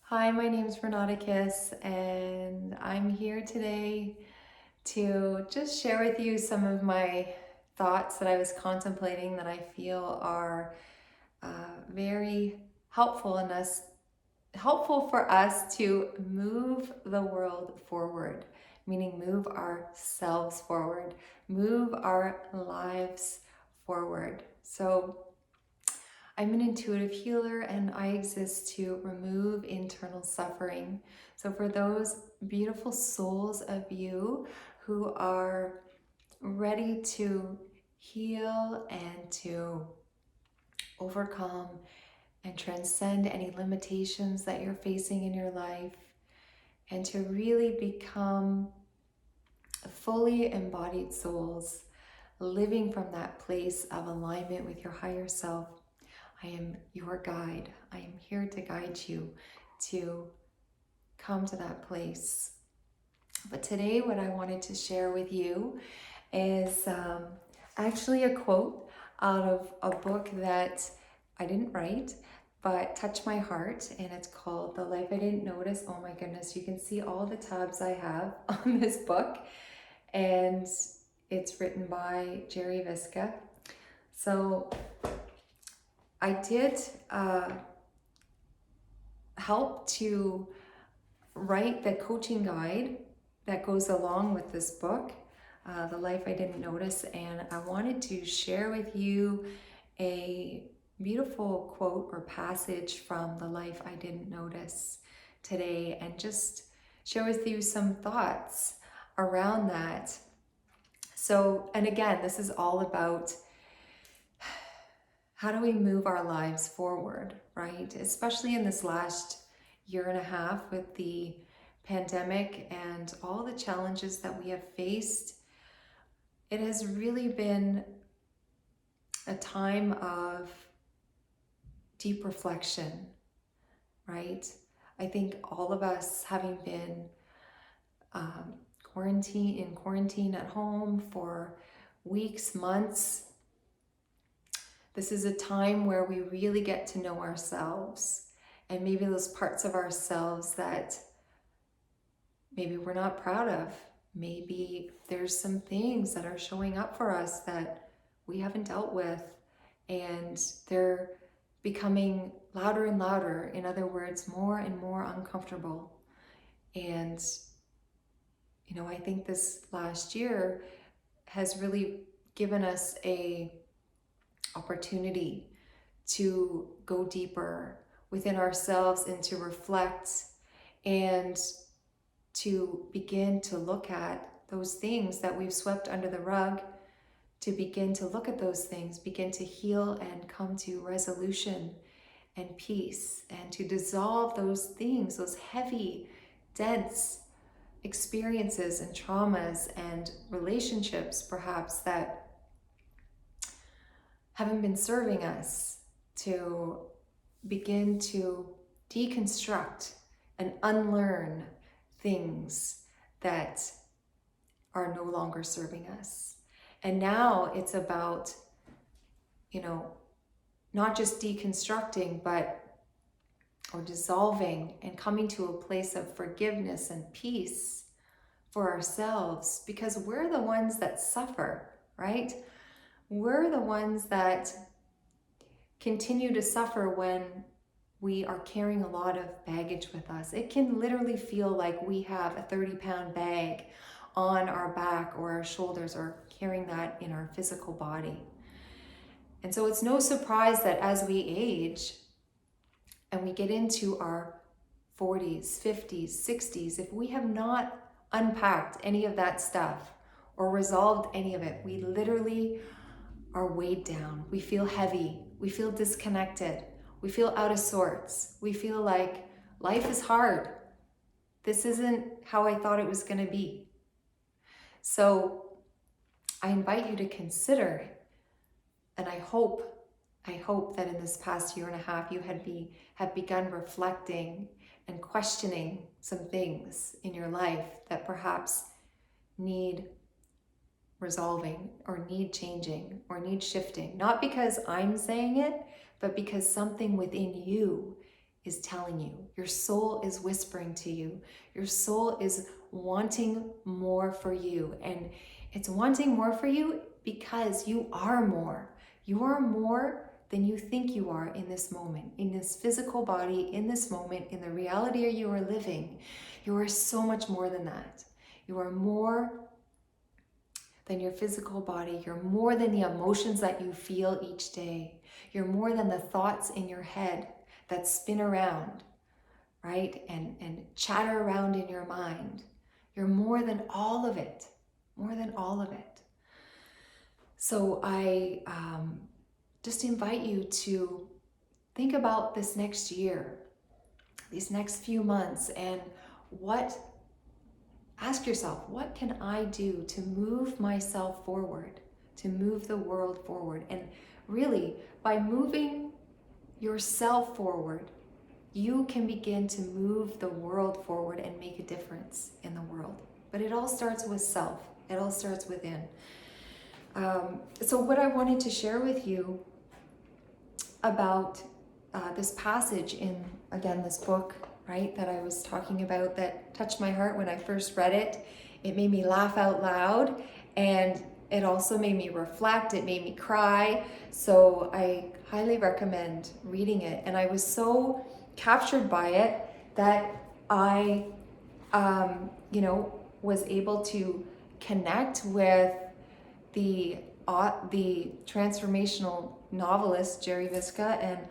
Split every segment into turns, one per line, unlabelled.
Hi, my name is Renata Kiss, and I'm here today to just share with you some of my thoughts that I was contemplating that I feel are very helpful for us to move the world forward, meaning move ourselves forward, move our lives forward. So I'm an intuitive healer and I exist to remove internal suffering. So, for those beautiful souls of you who are ready to heal and to overcome and transcend any limitations that you're facing in your life, and to really become fully embodied souls living from that place of alignment with your higher self, I am your guide. I am here to guide you to come to that place. But today, what I wanted to share with you is actually a quote out of a book that I didn't write, but touched my heart, and it's called The Life I Didn't Notice. Oh my goodness, you can see all the tabs I have on this book, and it's written by Gerry Visca. So I did help to write the coaching guide that goes along with this book, The Life I Didn't Notice, and I wanted to share with you a beautiful quote or passage from The Life I Didn't Notice today and just share with you some thoughts around that. So, and again, this is all about how do we move our lives forward, right? Especially in this last year and a half with the pandemic and all the challenges that we have faced. It has really been a time of deep reflection, right? I think all of us, having been quarantine at home for weeks, months, this is a time where we really get to know ourselves, and maybe those parts of ourselves that maybe we're not proud of. Maybe there's some things that are showing up for us that we haven't dealt with, and they're becoming louder and louder. In other words, more and more uncomfortable. And, I think this last year has really given us a opportunity to go deeper within ourselves and to reflect and to begin to look at those things that we've swept under the rug, to begin to look at those things, begin to heal and come to resolution and peace, and to dissolve those things, those heavy, dense experiences and traumas and relationships perhaps that haven't been serving us, to begin to deconstruct and unlearn things that are no longer serving us. And now it's about, not just deconstructing, or dissolving and coming to a place of forgiveness and peace for ourselves, because we're the ones that suffer, right? We're the ones that continue to suffer when we are carrying a lot of baggage with us. It can literally feel like we have a 30-pound bag on our back or our shoulders, or carrying that in our physical body. And so it's no surprise that as we age and we get into our 40s, 50s, 60s, if we have not unpacked any of that stuff or resolved any of it, we literally are weighed down. We feel heavy. We feel disconnected. We feel out of sorts. We feel like life is hard. This isn't how I thought it was going to be. So I invite you to consider, and I hope that in this past year and a half you have begun reflecting and questioning some things in your life that perhaps need resolving or need changing or need shifting. Not because I'm saying it, but because something within you is telling you. Your soul is whispering to you. Your soul is wanting more for you. And it's wanting more for you because you are more. You are more than you think you are in this moment, in this physical body, in this moment, in the reality you are living. You are so much more than that. You are more than your physical body. You're more than the emotions that you feel each day. You're more than the thoughts in your head that spin around, right? And chatter around in your mind. You're more than all of it, more than all of it. So I just invite you to think about this next year, these next few months, and ask yourself, what can I do to move myself forward, to move the world forward? And really, by moving yourself forward, you can begin to move the world forward and make a difference in the world. But it all starts with self. It all starts within. So what I wanted to share with you about this passage in, again, this book, right, that I was talking about that touched my heart when I first read it. It made me laugh out loud, and it also made me reflect. It made me cry. So I highly recommend reading it. And I was so captured by it that I, was able to connect with the transformational novelist Gerry Visca,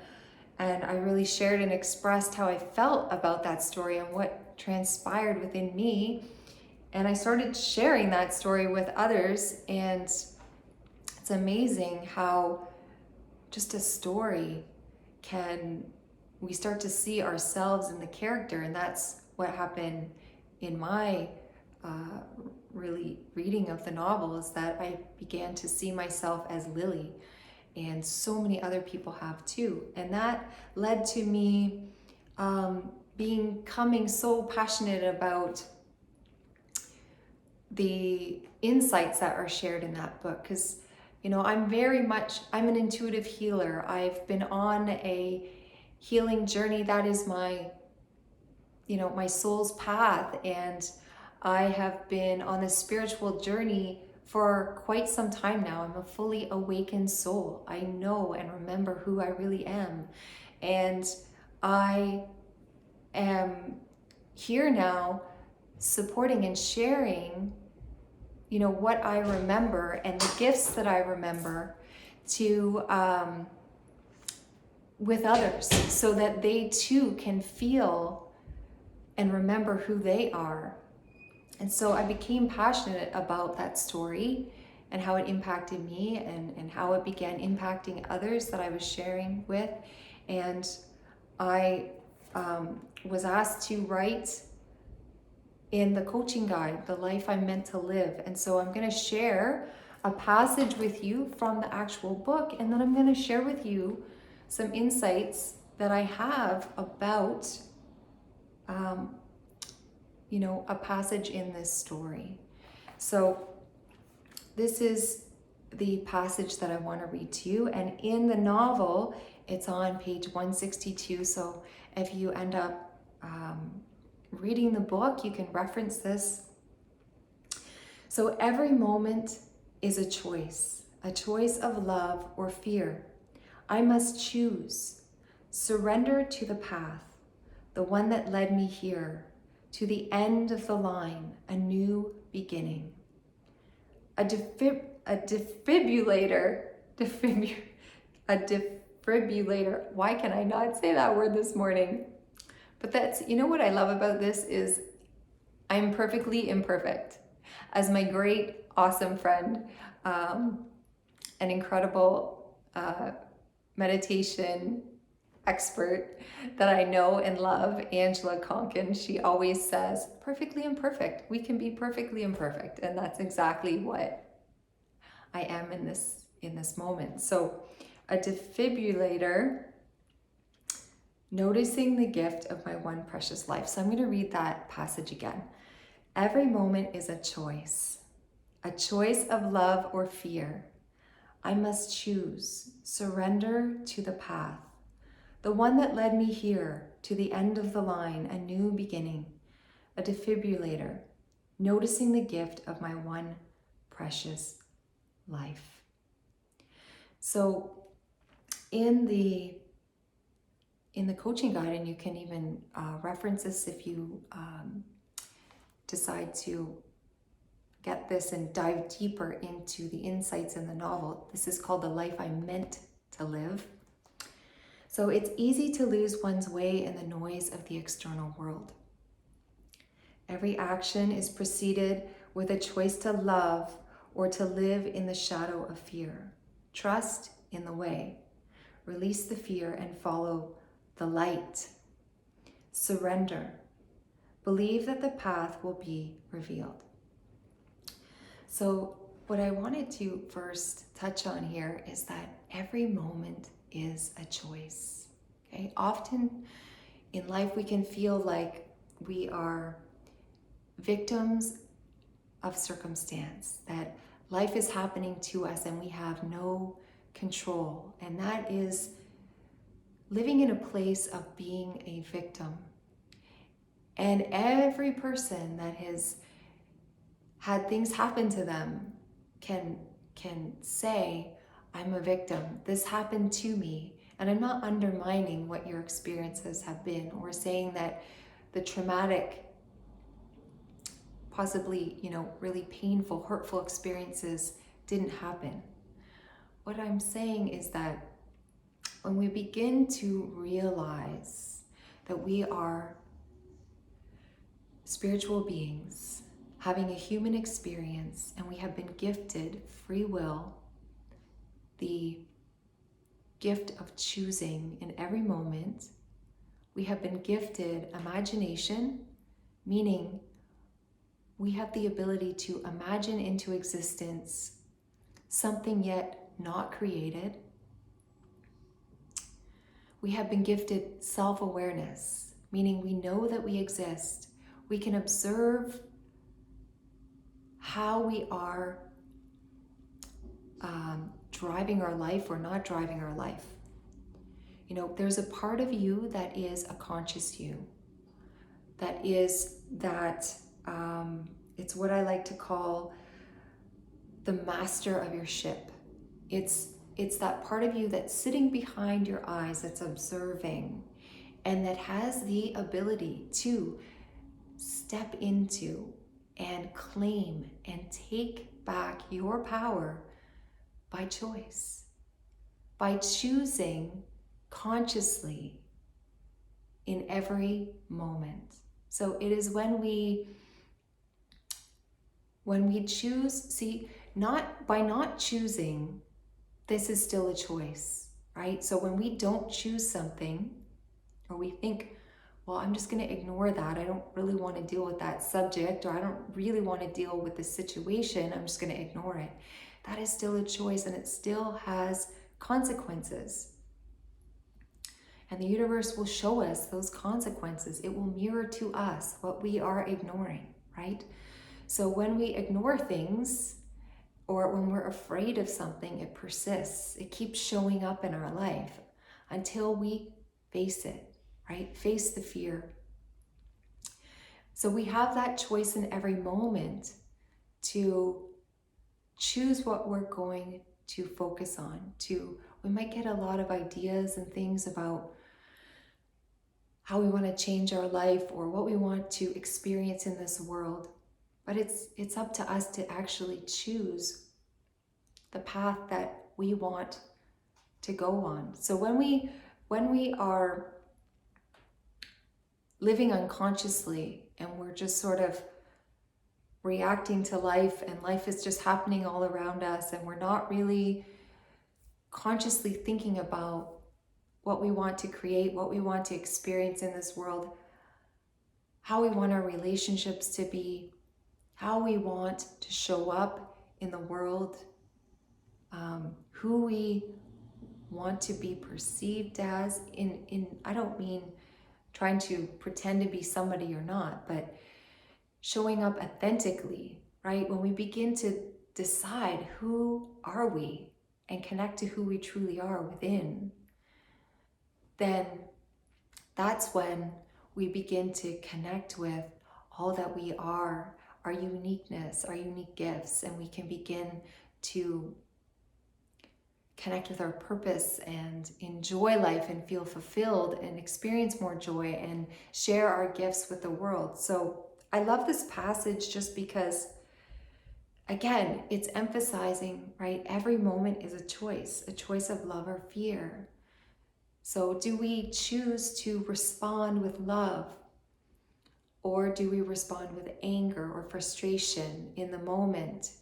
and I really shared and expressed how I felt about that story and what transpired within me. And I started sharing that story with others, and it's amazing how just a story we start to see ourselves in the character. And that's what happened in my really reading of the novel, is that I began to see myself as Lily, and so many other people have too. And that led to me becoming so passionate about the insights that are shared in that book, because I'm an intuitive healer. I've been on a healing journey that is my soul's path, and I have been on this spiritual journey for quite some time now. I'm a fully awakened soul. I know and remember who I really am. And I am here now supporting and sharing, what I remember and the gifts that I remember to with others, so that they too can feel and remember who they are. And so I became passionate about that story and how it impacted me, and how it began impacting others that I was sharing with. And I was asked to write in the coaching guide, The Life I'm Meant to Live. And so I'm going to share a passage with you from the actual book, and then I'm going to share with you some insights that I have about a passage in this story. So this is the passage that I want to read to you. And in the novel, it's on page 162. So if you end up reading the book, you can reference this. So every moment is a choice of love or fear. I must choose, surrender to the path, the one that led me here, to the end of the line, a new beginning. A defibrillator, why can I not say that word this morning? But that's, what I love about this is I'm perfectly imperfect. As my great, awesome friend, an incredible meditation expert that I know and love, Angela Conkin, she always says, perfectly imperfect. We can be perfectly imperfect. And that's exactly what I am in this moment. So a defibrillator, noticing the gift of my one precious life. So I'm going to read that passage again. Every moment is a choice of love or fear. I must choose, surrender to the path, the one that led me here to the end of the line, a new beginning, a defibrillator, noticing the gift of my one precious life. So in the coaching guide, and you can even reference this if you decide to get this and dive deeper into the insights in the novel. This is called The Life I Meant to Live. So it's easy to lose one's way in the noise of the external world. Every action is preceded with a choice to love or to live in the shadow of fear. Trust in the way. Release the fear and follow the light. Surrender. Believe that the path will be revealed. So what I wanted to first touch on here is that every moment is a choice. Okay? Often in life we can feel like we are victims of circumstance, that life is happening to us and we have no control. And that is living in a place of being a victim. And every person that has had things happen to them can say, I'm a victim. This happened to me. And I'm not undermining what your experiences have been or saying that the traumatic, possibly, really painful, hurtful experiences didn't happen. What I'm saying is that when we begin to realize that we are spiritual beings having a human experience, and we have been gifted free will, the gift of choosing in every moment. We have been gifted imagination, meaning we have the ability to imagine into existence something yet not created. We have been gifted self-awareness, meaning we know that we exist. We can observe how we are driving our life or not driving our life. There's a part of you that is a conscious you. It's what I like to call the master of your ship. It's that part of you that's sitting behind your eyes, that's observing, and that has the ability to step into and claim and take back your power by choice, by choosing consciously in every moment. So it is when we choose, by not choosing, this is still a choice, right? So when we don't choose something, or we think, well, I'm just going to ignore that. I don't really want to deal with that subject, or I don't really want to deal with the situation. I'm just going to ignore it. That is still a choice, and it still has consequences. And the universe will show us those consequences. It will mirror to us what we are ignoring, right? So when we ignore things, or when we're afraid of something, it persists. It keeps showing up in our life until we face it, right? Face the fear. So we have that choice in every moment to choose what we're going to focus on. We might get a lot of ideas and things about how we want to change our life or what we want to experience in this world. But it's up to us to actually choose the path that we want to go on. So when we are living unconsciously and we're just sort of reacting to life, and life is just happening all around us, and we're not really consciously thinking about what we want to create, what we want to experience in this world, how we want our relationships to be, how we want to show up in the world, who we want to be perceived as. I don't mean trying to pretend to be somebody you're not, but showing up authentically, right? When we begin to decide who are we and connect to who we truly are within, then that's when we begin to connect with all that we are, our uniqueness, our unique gifts, and we can begin to connect with our purpose and enjoy life and feel fulfilled and experience more joy and share our gifts with the world. So I love this passage just because, again, it's emphasizing, right? Every moment is a choice of love or fear. So do we choose to respond with love, or do we respond with anger or frustration in the moment,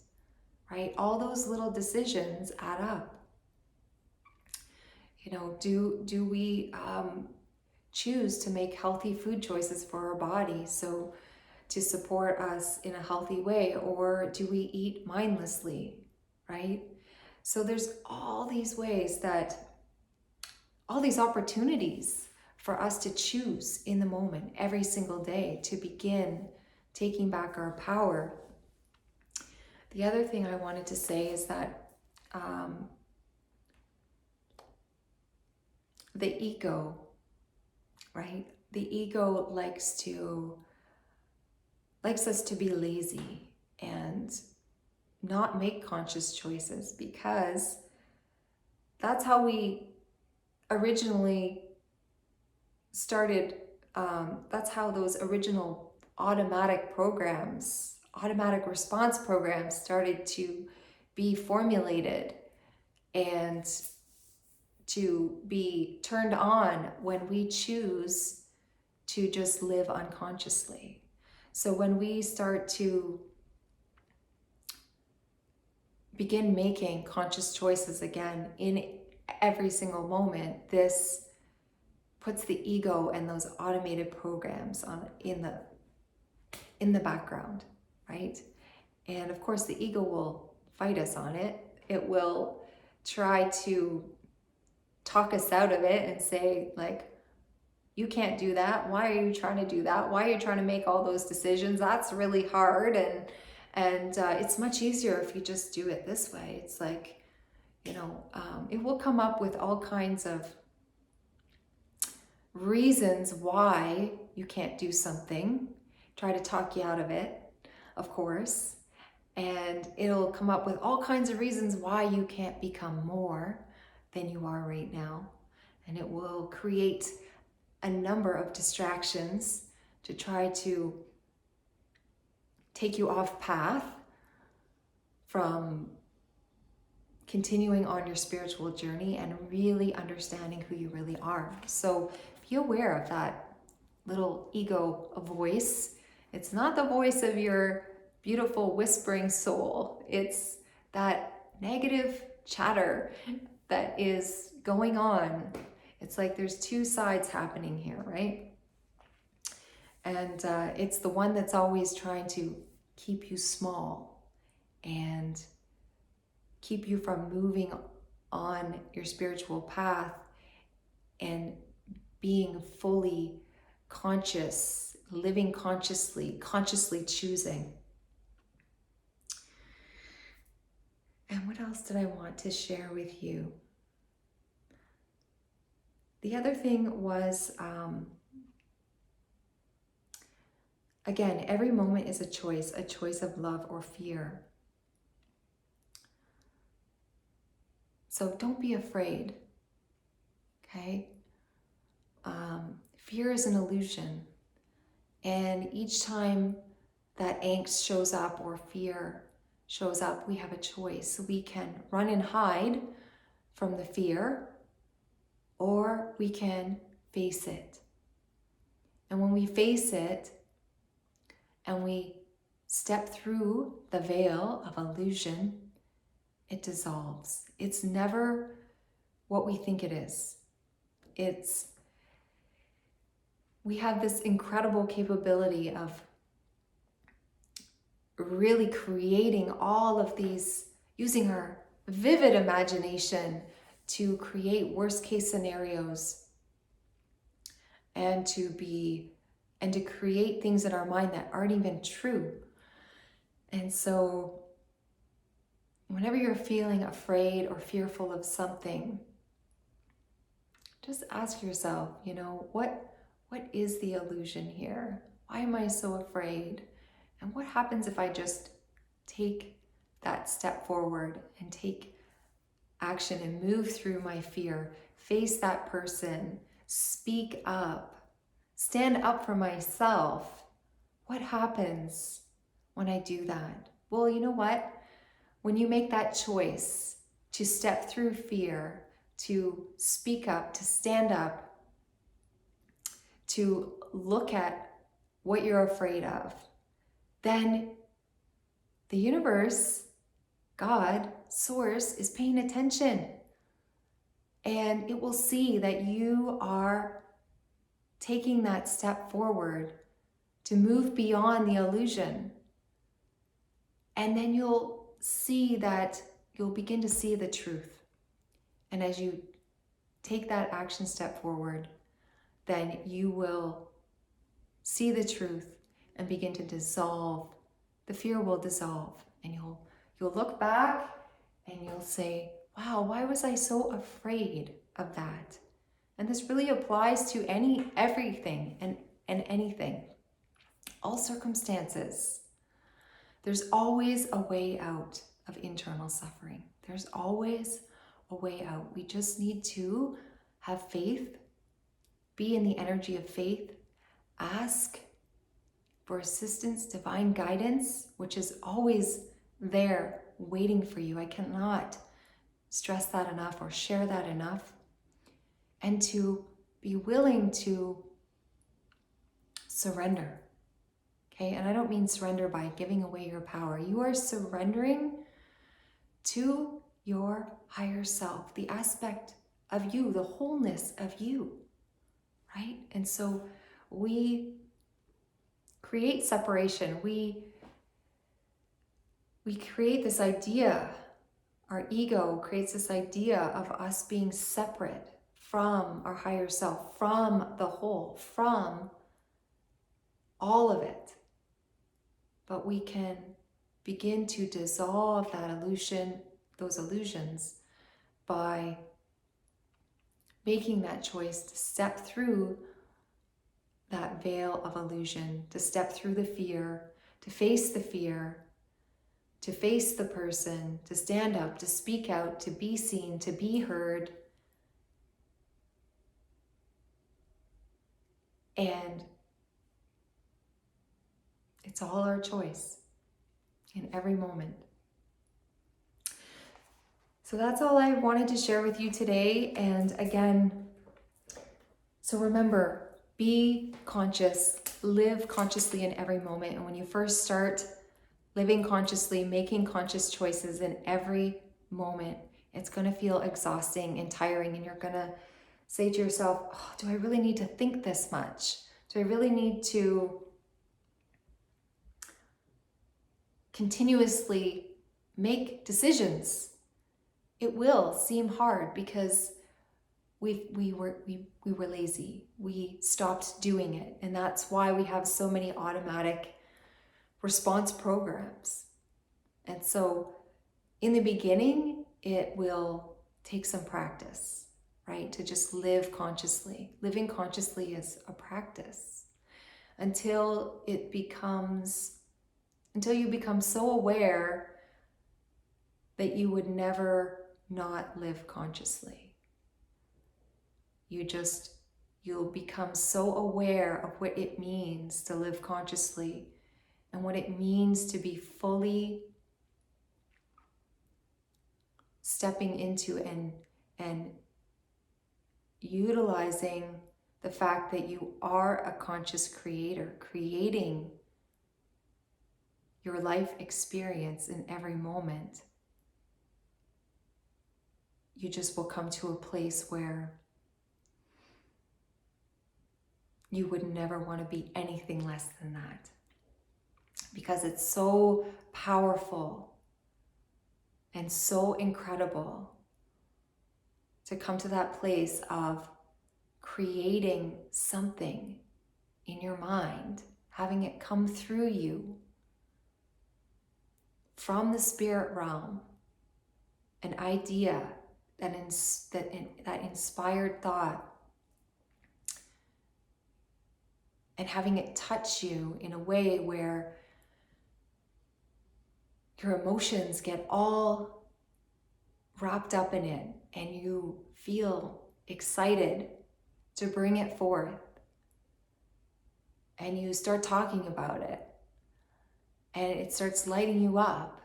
right? All those little decisions add up. You know, do we choose to make healthy food choices for our body, so to support us in a healthy way, or do we eat mindlessly, right? So there's all these ways all these opportunities for us to choose in the moment every single day to begin taking back our power. The other thing I wanted to say is that the ego, right? The ego likes us to be lazy and not make conscious choices, because that's how we originally started. That's how those original automatic response programs started to be formulated and to be turned on when we choose to just live unconsciously. So when we start to begin making conscious choices again in every single moment, this puts the ego and those automated programs in the background, right? And of course the ego will fight us on it. It will try to talk us out of it and say, like, you can't do that. Why are you trying to do that? Why are you trying to make all those decisions? That's really hard. And it's much easier if you just do it this way. It's like, it will come up with all kinds of reasons why you can't do something, try to talk you out of it, of course. And it'll come up with all kinds of reasons why you can't become more than you are right now. And it will create a number of distractions to try to take you off path from continuing on your spiritual journey and really understanding who you really are. So be aware of that little ego voice. It's not the voice of your beautiful whispering soul. It's that negative chatter that is going on. It's like there's two sides happening here, right? And it's the one that's always trying to keep you small and keep you from moving on your spiritual path and being fully conscious, living consciously choosing. And what else did I want to share with you? The other thing was, again, every moment is a choice of love or fear. So don't be afraid, okay? Fear is an illusion. And each time that angst shows up or fear shows up, we have a choice. We can run and hide from the fear, or we can face it. And when we face it and we step through the veil of illusion, it dissolves. It's never what we think it is. We have this incredible capability of really creating all of these, using our vivid imagination to create worst case scenarios and to create things in our mind that aren't even true. And so whenever you're feeling afraid or fearful of something, just ask yourself, what is the illusion here? Why am I so afraid? And what happens if I just take that step forward and take action and move through my fear, face that person, speak up, stand up for myself? What happens when I do that? Well, you know what? When you make that choice to step through fear, to speak up, to stand up, to look at what you're afraid of, then the universe, God, Source, is paying attention. And it will see that you are taking that step forward to move beyond the illusion. And then you'll begin to see the truth. And as you take that action step forward, then you will see the truth and begin to dissolve. The fear will dissolve, and you'll look back and you'll say, wow, why was I so afraid of that? And this really applies to everything and anything, all circumstances. There's always a way out of internal suffering. There's always a way out. We just need to have faith, be in the energy of faith, ask for assistance, divine guidance, which is always there waiting for you. I cannot stress that enough or share that enough. And to be willing to surrender. Okay, and I don't mean surrender by giving away your power. You are surrendering to your higher self, the aspect of you, the wholeness of you, right? And so we create separation. We create this idea, our ego creates this idea of us being separate from our higher self, from the whole, from all of it. But we can begin to dissolve that illusion, those illusions, by making that choice to step through that veil of illusion, to step through the fear, to face the fear, to face the person, to stand up, to speak out, to be seen, to be heard. And it's all our choice in every moment. So that's all I wanted to share with you today. And again, so remember, be conscious, live consciously in every moment. And when you first start living consciously, making conscious choices in every moment, it's going to feel exhausting and tiring. And you're going to say to yourself, oh, do I really need to think this much? Do I really need to continuously make decisions? It will seem hard because we were lazy. We stopped doing it. And that's why we have so many automatic response programs. And so in the beginning, it will take some practice, right? To just live consciously. Living consciously is a practice until you become so aware that you would never not live consciously. You'll become so aware of what it means to live consciously and what it means to be fully stepping into and utilizing the fact that you are a conscious creator, creating your life experience in every moment. You just will come to a place where you would never want to be anything less than that, because it's so powerful and so incredible to come to that place of creating something in your mind, having it come through you from the spirit realm, an idea, that inspired thought and having it touch you in a way where your emotions get all wrapped up in it and you feel excited to bring it forth, and you start talking about it and it starts lighting you up,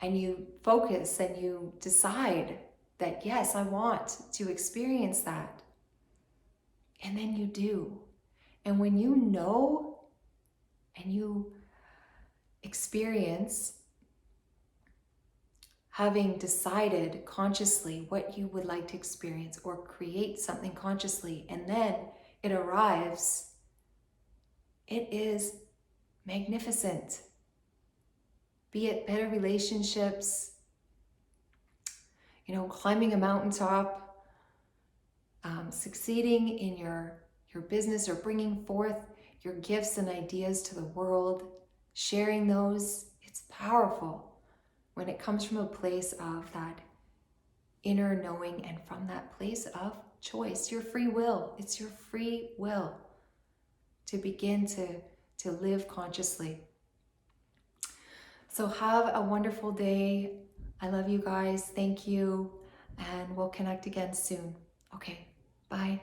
and you focus and you decide that, yes, I want to experience that. And then you do. And when you know and you experience having decided consciously what you would like to experience or create something consciously, and then it arrives, it is magnificent. Be it better relationships, climbing a mountaintop, succeeding in your business, or bringing forth your gifts and ideas to the world, sharing those. It's powerful when it comes from a place of that inner knowing and from that place of choice, your free will. It's your free will to begin to live consciously. So have a wonderful day. I love you guys. Thank you. And we'll connect again soon. Okay, bye.